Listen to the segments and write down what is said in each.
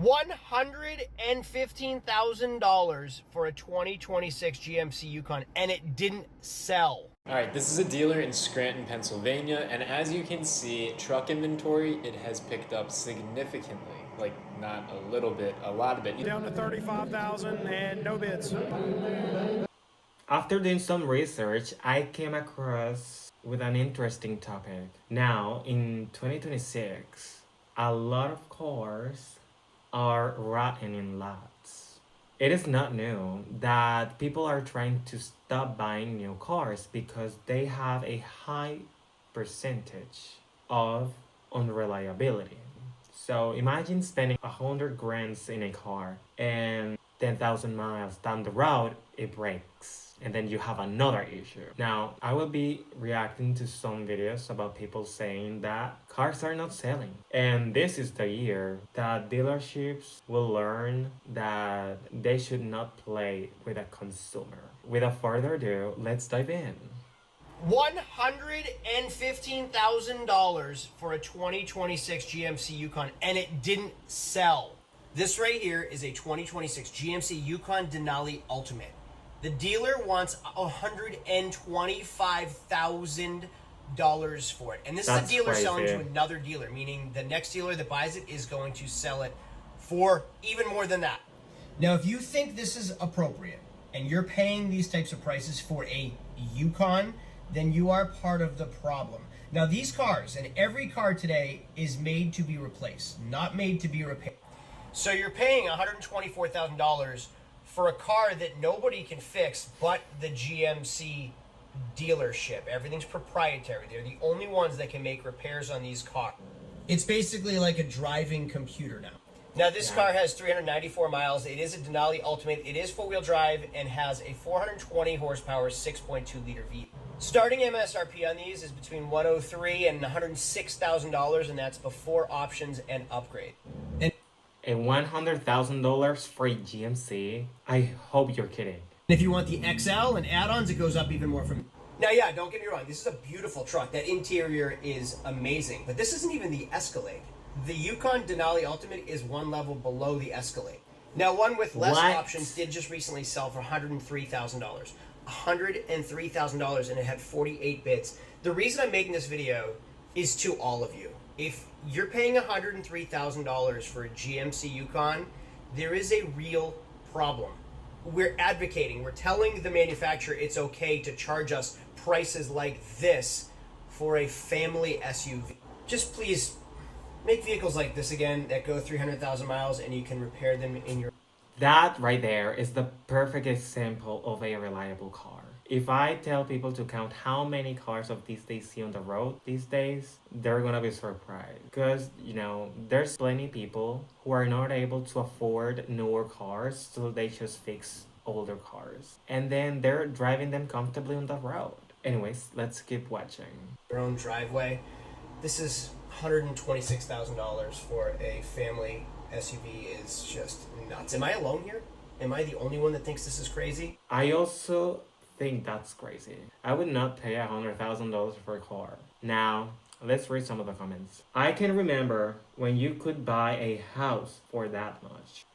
$115,000 for a 2026 GMC Yukon, and it didn't sell. All right, this is a dealer in Scranton, Pennsylvania, and as you can see, truck inventory, it has picked up significantly. Like, not a little bit, a lot of it. Down to 35,000 and no bids. After doing some research, I came across with an interesting topic. Now, in 2026, a lot of cars are rotting in lots. It is not new that people are trying to stop buying new cars because they have a high percentage of unreliability. So imagine spending 100 grand in a car and 10,000 miles down the road it breaks. And then you have another issue. Now, I will be reacting to some videos about people saying that cars are not selling. And this is the year that dealerships will learn that they should not play with a consumer. Without further ado, let's dive in. $115,000 for a 2026 GMC Yukon, and it didn't sell. This right here is a 2026 GMC Yukon Denali Ultimate. The dealer wants $125,000 for it. And this is a dealer crazy. selling to another dealer, meaning the next dealer that buys it is going to sell it for even more than that. Now, if you think this is appropriate and you're paying these types of prices for a Yukon, then you are part of the problem. Now, these cars and every car today is made to be replaced, not made to be repaired. So you're paying $124,000 for a car that nobody can fix but the GMC dealership. Everything's proprietary. They're the only ones that can make repairs on these cars. It's basically like a driving computer now. Now, this car has 394 miles. It is a Denali Ultimate. It is four-wheel drive and has a 420 horsepower, 6.2 liter V. Starting MSRP on these is between $103,000 and $106,000, and that's before options and upgrade. And $100,000 for a GMC? I hope you're kidding. If you want the XL and add-ons, it goes up even more from... Now, yeah, don't get me wrong. This is a beautiful truck. That interior is amazing. But this isn't even the Escalade. The Yukon Denali Ultimate is one level below the Escalade. Now, one with less options did just recently sell for $103,000. $103,000, and it had 48 bits. The reason I'm making this video is to all of you. If you're paying $103,000 for a GMC Yukon, there is a real problem. We're advocating, we're telling the manufacturer it's okay to charge us prices like this for a family SUV. Just please make vehicles like this again that go 300,000 miles and you can repair them in your... That right there is the perfect example of a reliable car. If I tell people to count how many cars of these they see on the road these days, they're gonna be surprised. Because, you know, there's plenty people who are not able to afford newer cars, so they just fix older cars. And then they're driving them comfortably on the road. Anyways, let's keep watching. Your own driveway. This is $126,000 for a family SUV is just nuts. Am I alone here? Am I the only one that thinks this is crazy? I also think that's crazy. I would not pay $100,000 for a car. Now, let's read some of the comments. I can remember when you could buy a house for that much.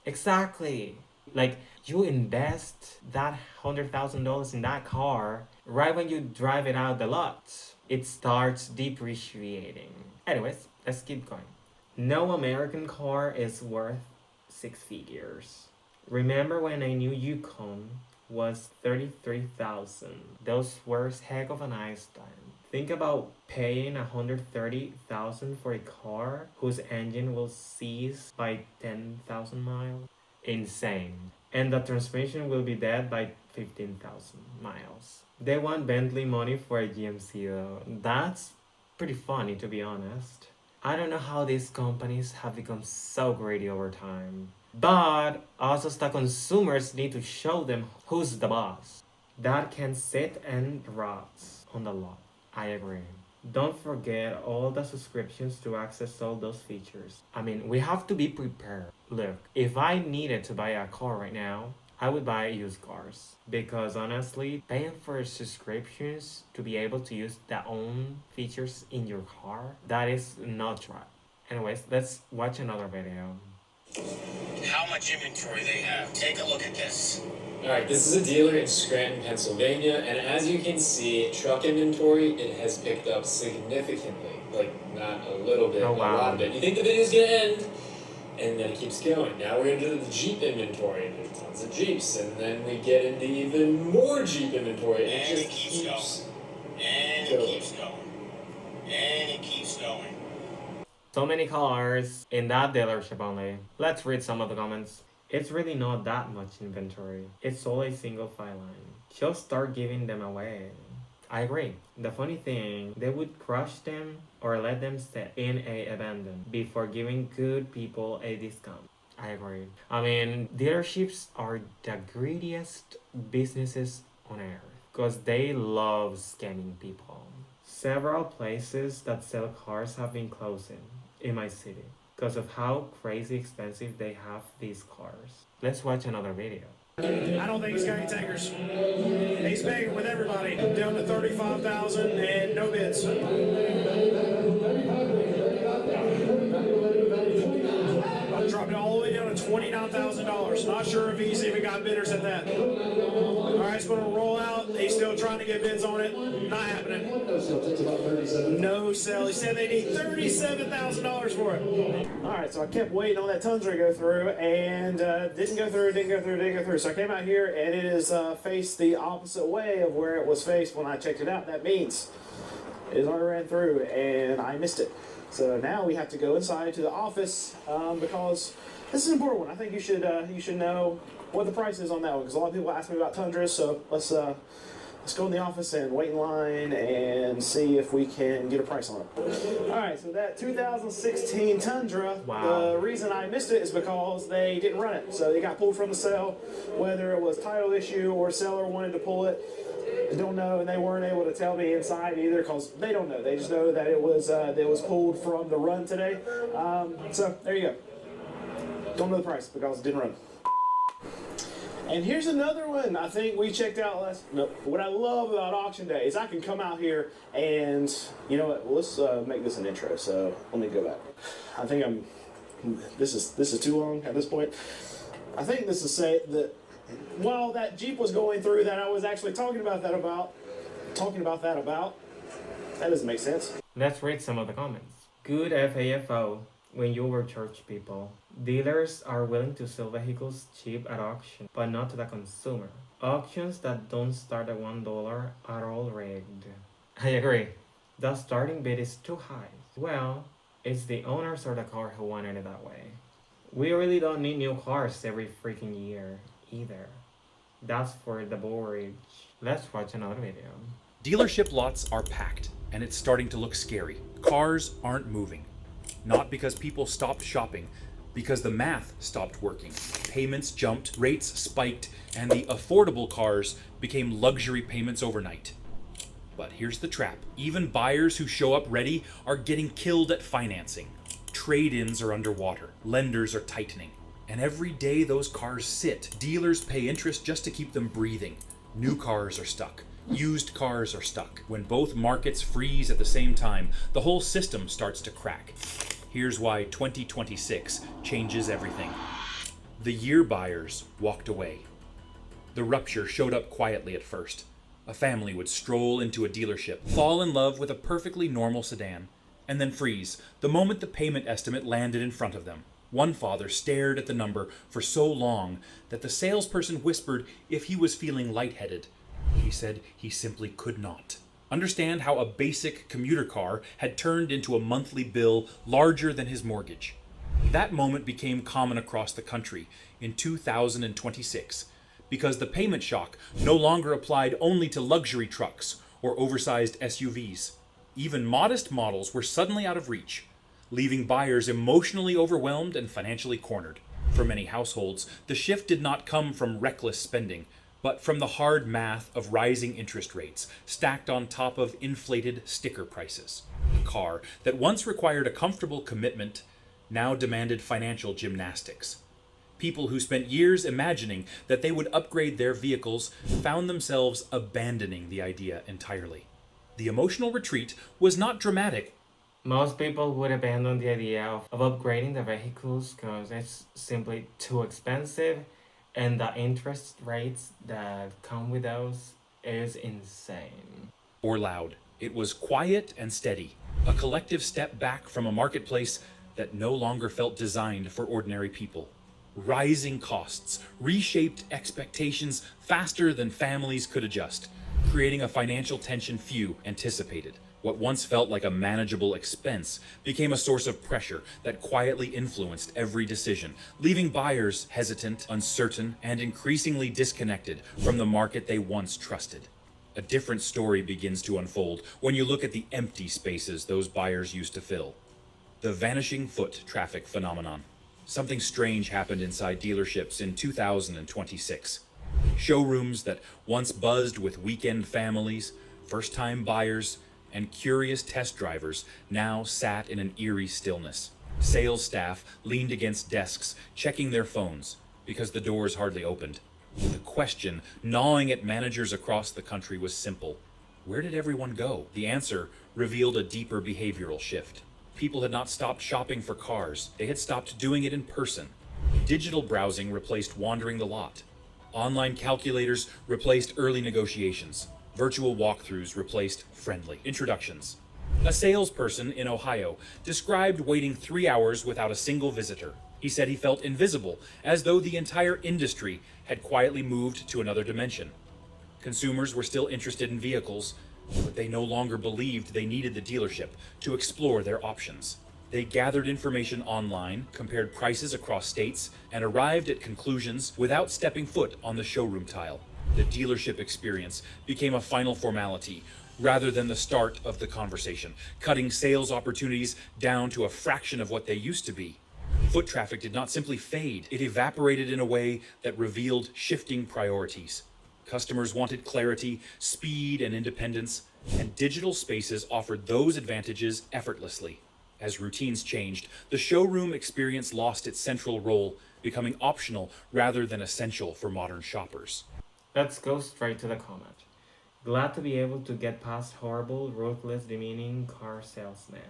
Exactly. Like, you invest that $100,000 in that car, right when you drive it out the lot, it starts depreciating. Anyways, let's keep going. No American car is worth six figures. Remember when a new Yukon was $33,000? Those were heck of a nice time. Think about paying $130,000 for a car whose engine will cease by 10,000 miles. Insane. And the transmission will be dead by 15,000 miles. They want Bentley money for a GMC though. That's pretty funny, to be honest. I don't know how these companies have become so greedy over time. But also the consumers need to show them who's the boss. That can sit and rot on the lot. I agree. Don't forget all the subscriptions to access all those features. I mean, we have to be prepared. Look, if I needed to buy a car right now, I would buy used cars. Because honestly, paying for subscriptions to be able to use their own features in your car, that is not right. Anyways, let's watch another video. How much inventory they have. Take a look at this. Alright, this is a dealer in Scranton, Pennsylvania, and as you can see, truck inventory, it has picked up significantly. Like, not a little bit, Oh, wow. a lot of it. You think the video's gonna end, and then it keeps going. Now we're into the Jeep inventory, there's tons of Jeeps, and then we get into even more Jeep inventory, and And it it just keeps going. And it keeps going. And it keeps going. So many cars in that dealership only. Let's read some of the comments. It's really not that much inventory. It's all a single file line. Just start giving them away. I agree. The funny thing, they would crush them or let them sit in a abandon before giving good people a discount. I agree. I mean, dealerships are the greediest businesses on earth because they love scamming people. Several places that sell cars have been closing in my city because of how crazy expensive they have these cars. Let's watch another video. I don't think he's got any takers. He's begging with everybody down to 35,000 and no bids. Dropped it all the way down to $29,000. Not sure if he's even got bidders at that. All right, it's going to roll out. He's still trying to get bids on it. Not happening. No sell. He said they need $37,000 for it. All right, so I kept waiting on that Tundra to go through, and didn't go through. So I came out here, and it is faced the opposite way of where it was faced when I checked it out. That means it has already ran through, and I missed it. So now we have to go inside to the office because this is an important one. I think you should know what the price is on that one because a lot of people ask me about Tundras. So let's go in the office and wait in line and see if we can get a price on it. All right, so that 2016 Tundra, Wow. the reason I missed it is because they didn't run it. So they got pulled from the sale, whether it was title issue or seller wanted to pull it. I don't know, and they weren't able to tell me inside either because they don't know. They just know that it was pulled from the run today. So there you go. Don't know the price because it didn't run. And here's another one I think we checked out last. No, what I love about auction day is I can come out here and you know what? Well, let's make this an intro. So let me go back. I think this is too long at this point. I think this is say that while that Jeep was going through that I was actually talking about that about. That doesn't make sense. Let's read some of the comments. Good FAFO when you overcharge people. Dealers are willing to sell vehicles cheap at auction, but not to the consumer. Auctions that don't start at $1 are all rigged. I agree. The starting bid is too high. Well, it's the owners of the car who wanted it that way. We really don't need new cars every freaking year either. That's for the borage. Let's watch another video. Dealership lots are packed, and it's starting to look scary. Cars aren't moving. Not because people stopped shopping, because the math stopped working. Payments jumped, rates spiked, and the affordable cars became luxury payments overnight. But here's the trap. Even buyers who show up ready are getting killed at financing. Trade-ins are underwater. Lenders are tightening. And every day those cars sit, dealers pay interest just to keep them breathing. New cars are stuck. Used cars are stuck. When both markets freeze at the same time, the whole system starts to crack. Here's why 2026 changes everything. The year buyers walked away. The rupture showed up quietly at first. A family would stroll into a dealership, fall in love with a perfectly normal sedan, and then freeze the moment the payment estimate landed in front of them. One father stared at the number for so long that the salesperson whispered if he was feeling lightheaded. He said he simply could not. Understand how a basic commuter car had turned into a monthly bill larger than his mortgage. That moment became common across the country in 2026 because the payment shock no longer applied only to luxury trucks or oversized SUVs. Even modest models were suddenly out of reach, leaving buyers emotionally overwhelmed and financially cornered. For many households, the shift did not come from reckless spending, but from the hard math of rising interest rates stacked on top of inflated sticker prices. A car that once required a comfortable commitment now demanded financial gymnastics. People who spent years imagining that they would upgrade their vehicles found themselves abandoning the idea entirely. The emotional retreat was not dramatic. Most people would abandon the idea of upgrading the vehicles because it's simply too expensive, and the interest rates that come with those is insane. Or loud. It was quiet and steady, a collective step back from a marketplace that no longer felt designed for ordinary people. Rising costs reshaped expectations faster than families could adjust, creating a financial tension few anticipated. What once felt like a manageable expense became a source of pressure that quietly influenced every decision, leaving buyers hesitant, uncertain, and increasingly disconnected from the market they once trusted. A different story begins to unfold when you look at the empty spaces those buyers used to fill. The vanishing foot traffic phenomenon. Something strange happened inside dealerships in 2026. Showrooms that once buzzed with weekend families, first-time buyers, and curious test drivers now sat in an eerie stillness. Sales staff leaned against desks, checking their phones, because the doors hardly opened. The question gnawing at managers across the country was simple. Where did everyone go? The answer revealed a deeper behavioral shift. People had not stopped shopping for cars. They had stopped doing it in person. Digital browsing replaced wandering the lot. Online calculators replaced early negotiations. Virtual walkthroughs replaced friendly introductions. A salesperson in Ohio described waiting 3 hours without a single visitor. He said he felt invisible, as though the entire industry had quietly moved to another dimension. Consumers were still interested in vehicles, but they no longer believed they needed the dealership to explore their options. They gathered information online, compared prices across states, and arrived at conclusions without stepping foot on the showroom tile. The dealership experience became a final formality rather than the start of the conversation, cutting sales opportunities down to a fraction of what they used to be. Foot traffic did not simply fade, it evaporated in a way that revealed shifting priorities. Customers wanted clarity, speed, and independence, and digital spaces offered those advantages effortlessly. As routines changed, the showroom experience lost its central role, becoming optional rather than essential for modern shoppers. Let's go straight to the comment. Glad to be able to get past horrible, ruthless, demeaning car salesman.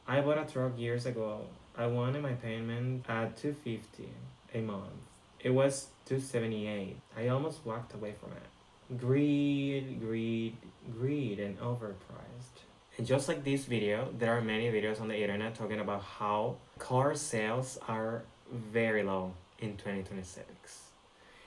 I bought a truck years ago. I wanted my payment at $250 a month. It was $278. I almost walked away from it. Greed, greed, greed, and overpriced. And just like this video, there are many videos on the internet talking about how car sales are very low in 2026.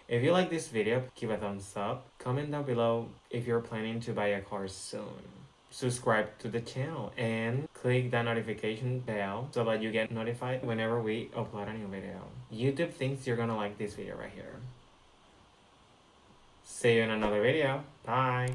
If you like this video, give a thumbs up. Comment down below if you're planning to buy a car soon. Subscribe to the channel and click that notification bell so that you get notified whenever we upload a new video. YouTube thinks you're gonna like this video right here. See you in another video. Bye!